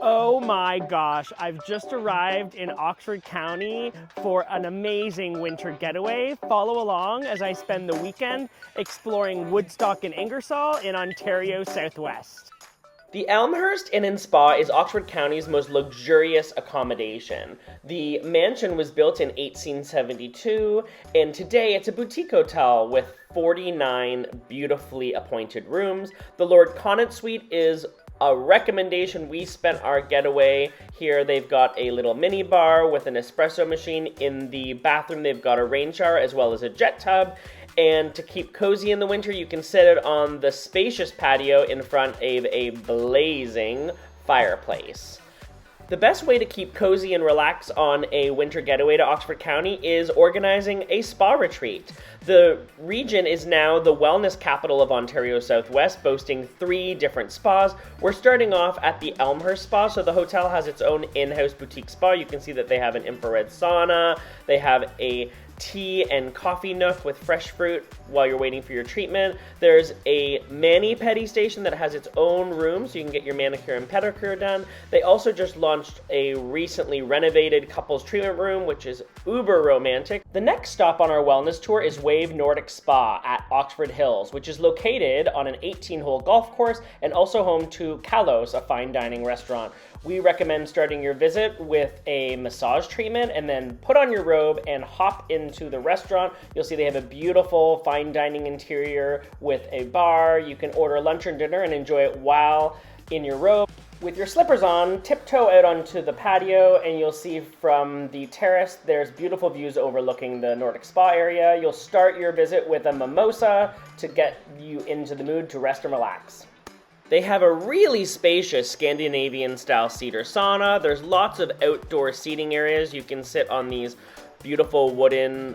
Oh my gosh, I've just arrived in Oxford County for an amazing winter getaway. Follow along as I spend the weekend exploring Woodstock and Ingersoll in Ontario Southwest. The Elm Hurst Inn Spa is Oxford County's most luxurious accommodation. The mansion was built in 1872, and today it's a boutique hotel with 49 beautifully appointed rooms. The Lord Connaught Suite is a recommendation. We spent our getaway here. They've got a little mini bar with an espresso machine. In the bathroom, they've got a rain shower as well as a jet tub. And to keep cozy in the winter, you can sit it on the spacious patio in front of a blazing fireplace. The best way to keep cozy and relax on a winter getaway to Oxford County is organizing a spa retreat. The region is now the wellness capital of Ontario Southwest, boasting 3 different spas. We're starting off at the Elm Hurst Spa, so the hotel has its own in-house boutique spa. You can see that they have an infrared sauna, they have a tea and coffee nook with fresh fruit while you're waiting for your treatment. There's a mani-pedi station that has its own room so you can get your manicure and pedicure done. They also just launched a recently renovated couples treatment room, which is uber romantic. The next stop on our wellness tour is Wave Nordic Spa at Oxford Hills, which is located on an 18-hole golf course and also home to Kalos, a fine dining restaurant. We recommend starting your visit with a massage treatment and then put on your robe and hop into the restaurant. You'll see they have a beautiful fine dining interior with a bar. You can order lunch or dinner and enjoy it while in your robe. With your slippers on, tiptoe out onto the patio and you'll see from the terrace there's beautiful views overlooking the Nordic Spa area. You'll start your visit with a mimosa to get you into the mood to rest and relax. They have a really spacious Scandinavian-style cedar sauna. There's lots of outdoor seating areas. You can sit on these beautiful wooden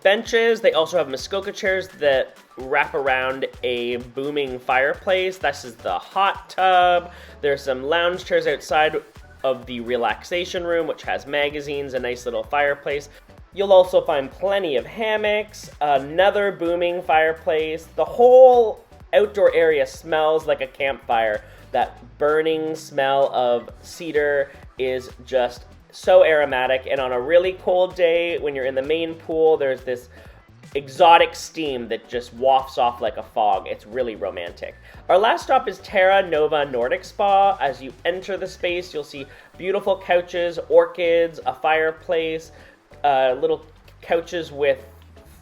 benches. They also have Muskoka chairs that wrap around a booming fireplace. This is the hot tub. There's some lounge chairs outside of the relaxation room, which has magazines, a nice little fireplace. You'll also find plenty of hammocks, another booming fireplace. The whole outdoor area smells like a campfire. That burning smell of cedar is just so aromatic, and on a really cold day when you're in the main pool, there's this exotic steam that just wafts off like a fog. It's really romantic. Our last stop is Terra Nova Nordic Spa. As you enter the space, you'll see beautiful couches, orchids, a fireplace, little couches with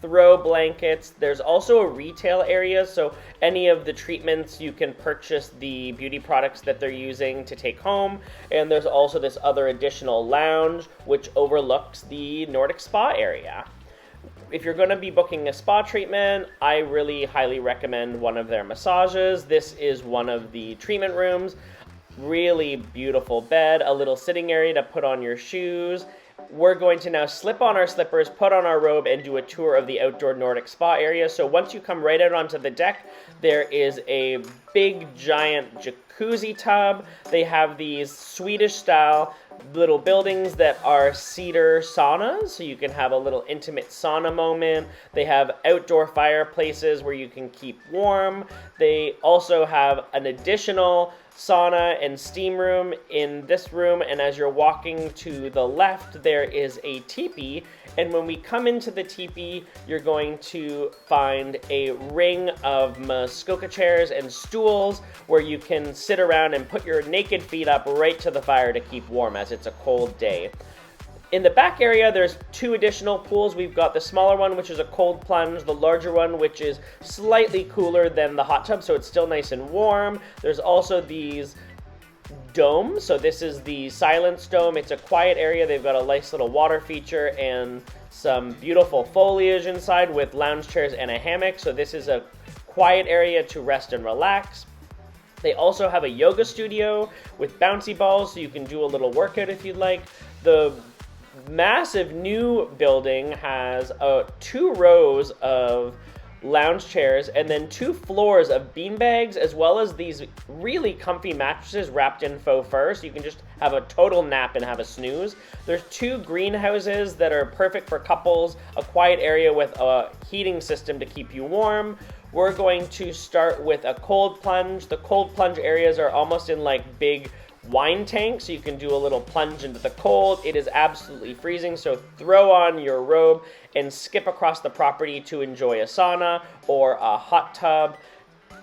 throw blankets. There's also a retail area, so any of the treatments you can purchase the beauty products that they're using to take home. And there's also this other additional lounge which overlooks the Nordic Spa area. If you're going to be booking a spa treatment, I really highly recommend one of their massages. This is one of the treatment rooms. Really beautiful bed, a little sitting area to put on your shoes. We're going to now slip on our slippers, put on our robe, and do a tour of the outdoor Nordic Spa area. So once you come right out onto the deck, there is a big, giant jacuzzi tub. They have these Swedish-style little buildings that are cedar saunas, so you can have a little intimate sauna moment. They have outdoor fireplaces where you can keep warm. They also have an additional sauna and steam room in this room, and as you're walking to the left, there is a teepee, and when we come into the teepee, you're going to find a ring of Muskoka chairs and stools where you can sit around and put your naked feet up right to the fire to keep warm as it's a cold day. In the back area, there's 2 additional pools. We've got the smaller one, which is a cold plunge, the larger one, which is slightly cooler than the hot tub, so it's still nice and warm. There's also these domes. So this is the Silence Dome. It's a quiet area. They've got a nice little water feature and some beautiful foliage inside with lounge chairs and a hammock. So this is a quiet area to rest and relax. They also have a yoga studio with bouncy balls, so you can do a little workout if you'd like. The massive new building has 2 rows of lounge chairs and then 2 floors of beanbags, as well as these really comfy mattresses wrapped in faux fur, so you can just have a total nap and have a snooze. There's 2 greenhouses that are perfect for couples, a quiet area with a heating system to keep you warm. We're going to start with a cold plunge. The cold plunge areas are almost in like big wine tank, so you can do a little plunge into the cold. It is absolutely freezing, so throw on your robe and skip across the property to enjoy a sauna or a hot tub.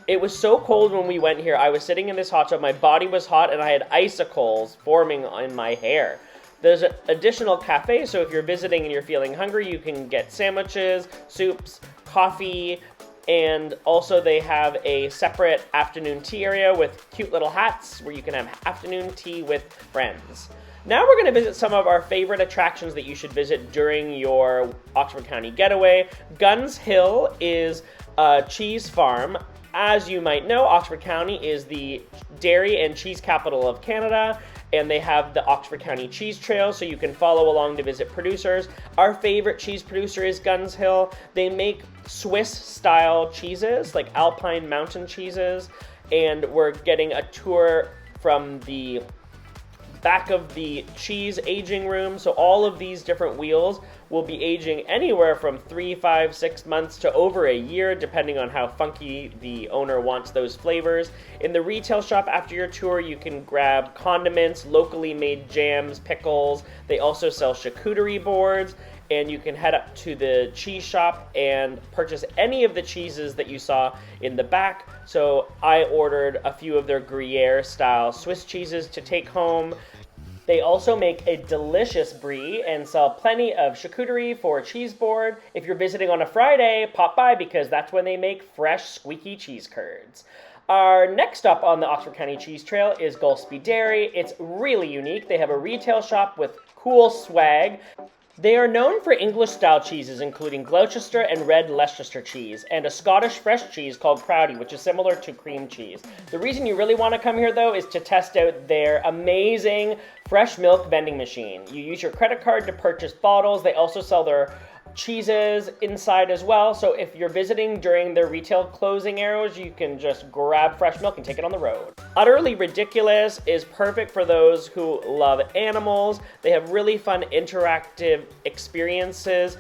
It was so cold when we went here. I was sitting in this hot tub, my body was hot, and I had icicles forming in my hair. There's an additional cafe, so if you're visiting and you're feeling hungry, you can get sandwiches, soups, coffee, and also they have a separate afternoon tea area with cute little hats where you can have afternoon tea with friends. Now we're going to visit some of our favorite attractions that you should visit during your Oxford County getaway. Gunn's Hill is a cheese farm. As you might know, Oxford County is the dairy and cheese capital of Canada, and they have the Oxford County Cheese Trail, so you can follow along to visit producers. Our favorite cheese producer is Gunn's Hill. They make Swiss-style cheeses, like Alpine mountain cheeses, and we're getting a tour from the back of the cheese aging room. So all of these different wheels will be aging anywhere from 3, 5, 6 months to over a year, depending on how funky the owner wants those flavors. In the retail shop after your tour, you can grab condiments, locally made jams, pickles. They also sell charcuterie boards, and you can head up to the cheese shop and purchase any of the cheeses that you saw in the back. So I ordered a few of their Gruyere style Swiss cheeses to take home. They also make a delicious brie and sell plenty of charcuterie for a cheese board. If you're visiting on a Friday, pop by because that's when they make fresh, squeaky cheese curds. Our next stop on the Oxford County Cheese Trail is Golspie Dairy. It's really unique. They have a retail shop with cool swag. They are known for English-style cheeses, including Gloucester and Red Leicester cheese, and a Scottish fresh cheese called Prouty, which is similar to cream cheese. The reason you really want to come here, though, is to test out their amazing fresh milk vending machine. You use your credit card to purchase bottles. They also sell their cheeses inside as well, so if you're visiting during their retail closing hours, you can just grab fresh milk and take it on the road. Udderly Ridiculous is perfect for those who love animals. They have really fun interactive experiences.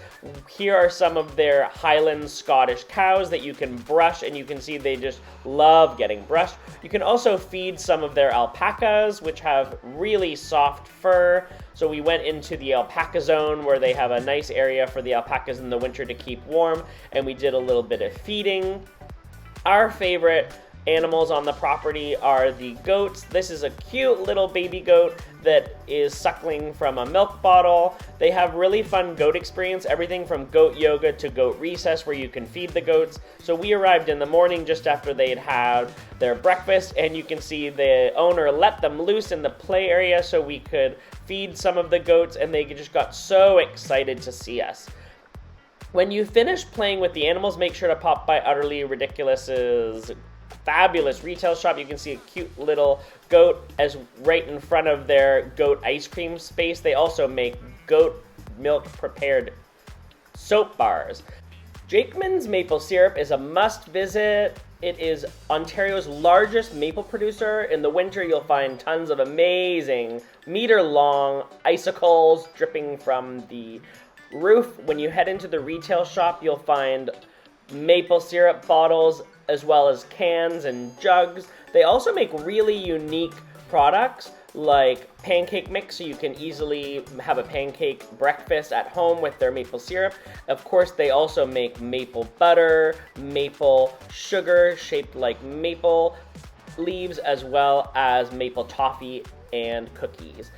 Here are some of their Highland Scottish cows that you can brush, and you can see they just love getting brushed. You can also feed some of their alpacas, which have really soft fur. So we went into the alpaca zone where they have a nice area for the alpacas in the winter to keep warm, and we did a little bit of feeding. Our favorite animals on the property are the goats. This is a cute little baby goat that is suckling from a milk bottle. They have really fun goat experience, everything from goat yoga to goat recess where you can feed the goats. So we arrived in the morning just after they'd had their breakfast, and you can see the owner let them loose in the play area so we could feed some of the goats, and they just got so excited to see us. When you finish playing with the animals, make sure to pop by Utterly Ridiculous's fabulous retail shop. You can see a cute little goat as right in front of their goat ice cream space. They also make goat milk prepared soap bars. Jakeman's maple syrup is a must visit. It is Ontario's largest maple producer. In the winter, you'll find tons of amazing meter-long icicles dripping from the roof. When you head into the retail shop, you'll find maple syrup bottles as well as cans and jugs. They also make really unique products like pancake mix, so you can easily have a pancake breakfast at home with their maple syrup. Of course, they also make maple butter, maple sugar shaped like maple leaves, as well as maple toffee and cookies.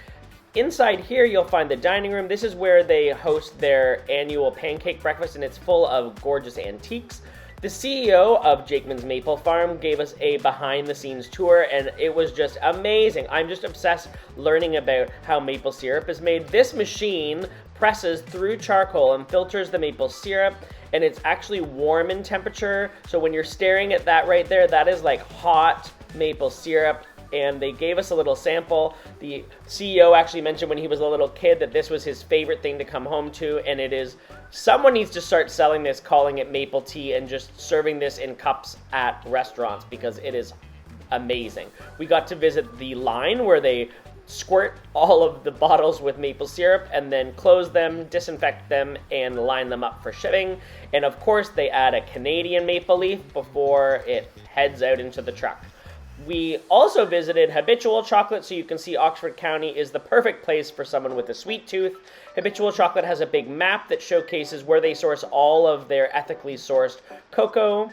Inside here, you'll find the dining room. This is where they host their annual pancake breakfast, and it's full of gorgeous antiques. The CEO of Jakeman's Maple Farm gave us a behind-the-scenes tour, and it was just amazing. I'm just obsessed learning about how maple syrup is made. This machine presses through charcoal and filters the maple syrup, and it's actually warm in temperature. So when you're staring at that right there, that is like hot maple syrup. And they gave us a little sample. The CEO actually mentioned when he was a little kid that this was his favorite thing to come home to, and it is, someone needs to start selling this, calling it maple tea, and just serving this in cups at restaurants because it is amazing. We got to visit the line where they squirt all of the bottles with maple syrup and then close them, disinfect them, and line them up for shipping. And of course, they add a Canadian maple leaf before it heads out into the truck. We also visited Habitual Chocolate, so you can see Oxford County is the perfect place for someone with a sweet tooth. Habitual Chocolate has a big map that showcases where they source all of their ethically sourced cocoa.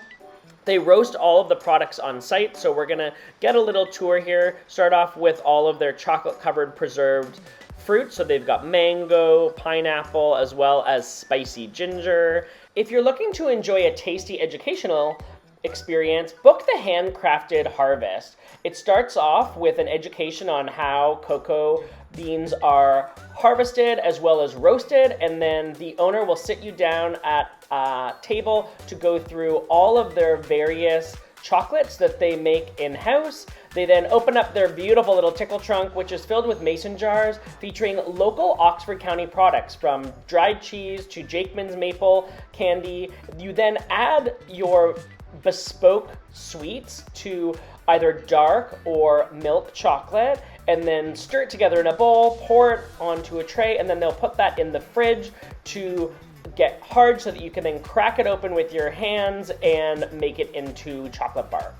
They roast all of the products on site, so we're gonna get a little tour here. Start off with all of their chocolate-covered preserved fruit. So they've got mango, pineapple, as well as spicy ginger. If you're looking to enjoy a tasty educational experience, book the Handcrafted Harvest. It starts off with an education on how cocoa beans are harvested as well as roasted, and then the owner will sit you down at a table to go through all of their various chocolates that they make in-house. They then open up their beautiful little tickle trunk, which is filled with mason jars featuring local Oxford County products, from dried cheese to Jakeman's maple candy. You then add your bespoke sweets to either dark or milk chocolate, and then stir it together in a bowl, pour it onto a tray, and then they'll put that in the fridge to get hard so that you can then crack it open with your hands and make it into chocolate bark.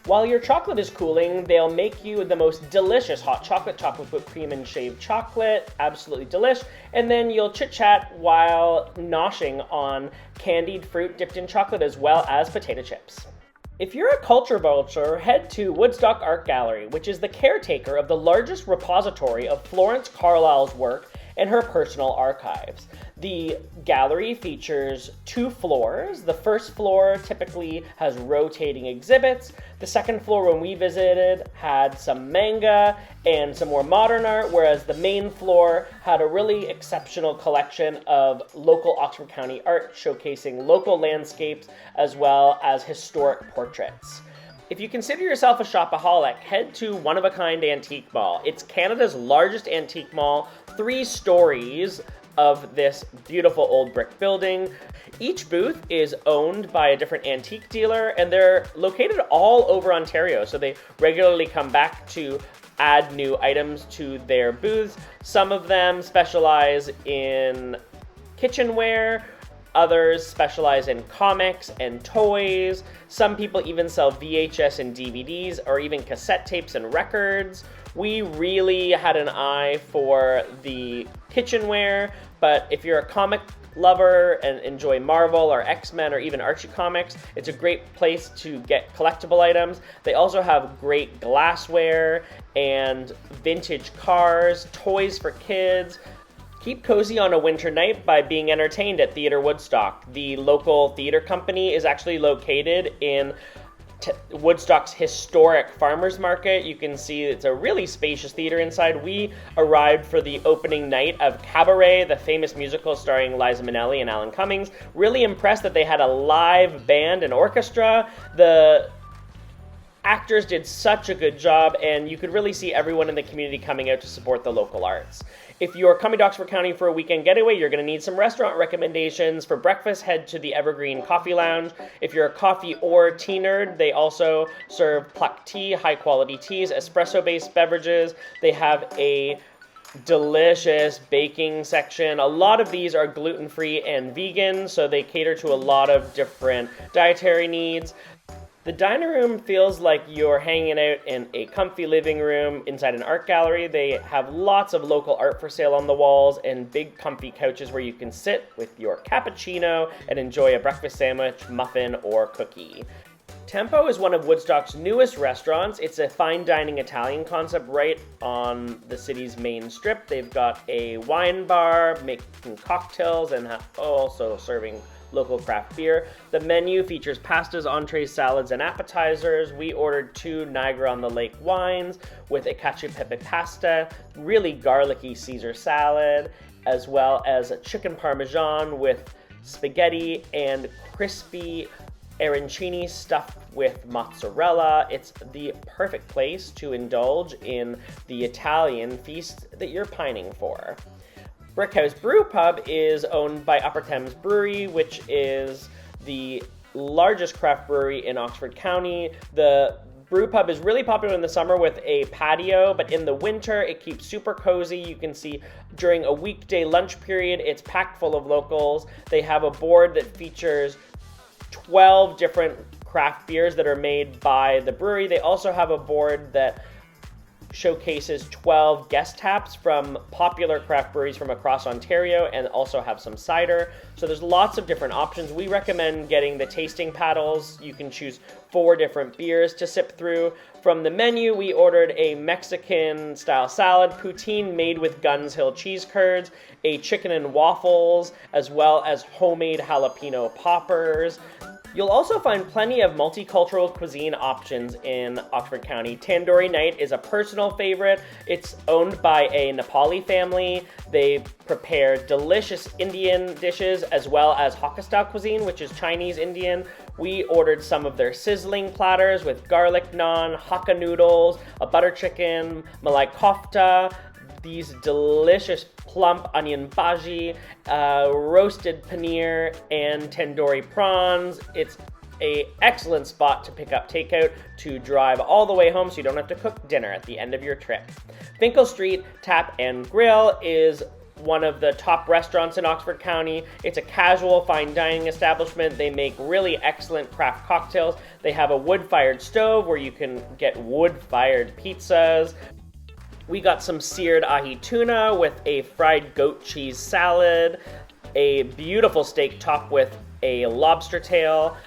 While your chocolate is cooling, they'll make you the most delicious hot chocolate whipped cream and shaved chocolate, absolutely delish, and then you'll chit-chat while noshing on candied fruit dipped in chocolate as well as potato chips. If you're a culture vulture, head to Woodstock Art Gallery, which is the caretaker of the largest repository of Florence Carlyle's work and her personal archives. The gallery features 2 floors. The first floor typically has rotating exhibits. The second floor, when we visited, had some manga and some more modern art, whereas the main floor had a really exceptional collection of local Oxford County art showcasing local landscapes as well as historic portraits. If you consider yourself a shopaholic, head to One of a Kind Antique Mall. It's Canada's largest antique mall, 3 stories of this beautiful old brick building. Each booth is owned by a different antique dealer, and they're located all over Ontario, so they regularly come back to add new items to their booths. Some of them specialize in kitchenware, others specialize in comics and toys. Some people even sell VHS and DVDs, or even cassette tapes and records. We really had an eye for the kitchenware, but if you're a comic lover and enjoy Marvel or X-Men or even Archie comics, it's a great place to get collectible items. They also have great glassware and vintage cars, toys for kids. Keep cozy on a winter night by being entertained at Theatre Woodstock. The local theatre company is actually located in Woodstock's historic farmers market. You can see it's a really spacious theater inside. We arrived for the opening night of Cabaret, the famous musical starring Liza Minnelli and Alan Cummings. Really impressed that they had a live band and orchestra. The actors did such a good job, and you could really see everyone in the community coming out to support the local arts. If you're coming to Oxford County for a weekend getaway, you're going to need some restaurant recommendations. For breakfast, head to the Evergreen Coffee Lounge. If you're a coffee or tea nerd, they also serve plucked tea, high-quality teas, espresso-based beverages. They have a delicious baking section. A lot of these are gluten-free and vegan, so they cater to a lot of different dietary needs. The dining room feels like you're hanging out in a comfy living room inside an art gallery. They have lots of local art for sale on the walls and big comfy couches where you can sit with your cappuccino and enjoy a breakfast sandwich, muffin, or cookie. Tempo is one of Woodstock's newest restaurants. It's a fine dining Italian concept right on the city's main strip. They've got a wine bar, making cocktails, and also serving local craft beer. The menu features pastas, entrees, salads, and appetizers. We ordered 2 Niagara-on-the-Lake wines with a cacio e pepe pasta, really garlicky Caesar salad, as well as a chicken parmesan with spaghetti and crispy arancini stuffed with mozzarella. It's the perfect place to indulge in the Italian feast that you're pining for. Brickhouse Brew Pub is owned by Upper Thames Brewery, which is the largest craft brewery in Oxford County. The brew pub is really popular in the summer with a patio, but in the winter it keeps super cozy. You can see during a weekday lunch period, it's packed full of locals. They have a board that features 12 different craft beers that are made by the brewery. They also have a board that showcases 12 guest taps from popular craft breweries from across Ontario, and also have some cider. So there's lots of different options. We recommend getting the tasting paddles. You can choose 4 different beers to sip through. From the menu, we ordered a Mexican style salad, poutine made with Gunn's Hill cheese curds, a chicken and waffles, as well as homemade jalapeno poppers. You'll also find plenty of multicultural cuisine options in Oxford County. Tandoori Night is a personal favorite. It's owned by a Nepali family. They prepare delicious Indian dishes as well as Hakka-style cuisine, which is Chinese Indian. We ordered some of their sizzling platters with garlic naan, Hakka noodles, a butter chicken, malai kofta, these delicious plump onion bhaji, roasted paneer, and tandoori prawns. It's an excellent spot to pick up takeout to drive all the way home so you don't have to cook dinner at the end of your trip. Finkel Street Tap and Grill is one of the top restaurants in Oxford County. It's a casual fine dining establishment. They make really excellent craft cocktails. They have a wood-fired stove where you can get wood-fired pizzas. We got some seared ahi tuna with a fried goat cheese salad, a beautiful steak topped with a lobster tail,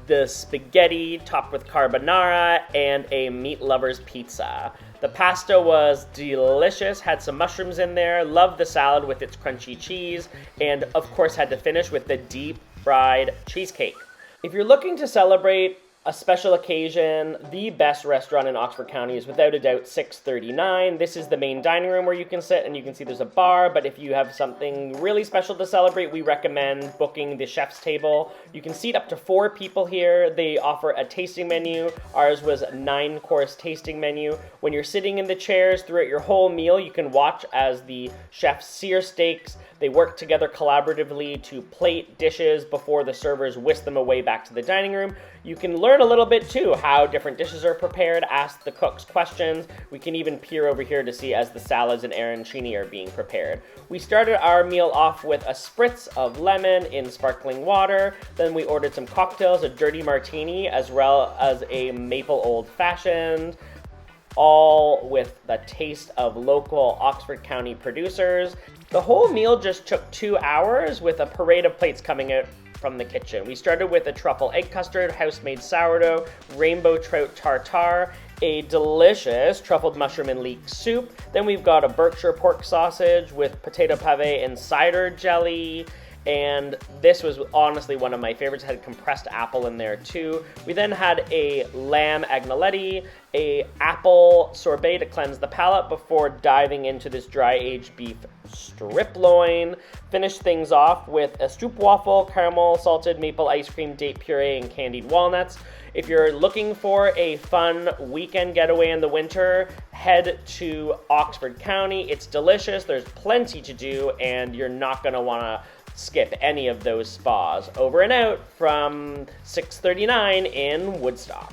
the spaghetti topped with carbonara, and a meat lover's pizza. The pasta was delicious, had some mushrooms in there, loved the salad with its crunchy cheese, and of course had to finish with the deep fried cheesecake. If you're looking to celebrate a special occasion, the best restaurant in Oxford County is without a doubt 639. This is the main dining room where you can sit, and you can see there's a bar, but if you have something really special to celebrate, we recommend booking the chef's table. You can seat up to 4 people here. They offer a tasting menu. Ours was a 9-course tasting menu. When you're sitting in the chairs throughout your whole meal, you can watch as the chefs sear steaks. They work together collaboratively to plate dishes before the servers whisk them away back to the dining room. You can learn a little bit too how different dishes are prepared, ask the cooks questions. We can even peer over here to see as the salads and arancini are being prepared. We started our meal off with a spritz of lemon in sparkling water. Then we ordered some cocktails, a dirty martini, as well as a maple old fashioned, all with the taste of local Oxford County producers. The whole meal just took 2 hours with a parade of plates coming out from the kitchen. We started with a truffle egg custard, house-made sourdough, rainbow trout tartare, a delicious truffled mushroom and leek soup. Then we've got a Berkshire pork sausage with potato pave and cider jelly. And this was honestly one of my favorites. It had compressed apple in there too. We then had a lamb agnoletti, a apple sorbet to cleanse the palate before diving into this dry-aged beef strip loin. Finished things off with a stroopwafel, caramel salted maple ice cream, date puree, and candied walnuts. If you're looking for a fun weekend getaway in the winter, head to Oxford County. It's delicious. There's plenty to do, and you're not going to want to skip any of those spas. Over and out from 639 in Woodstock.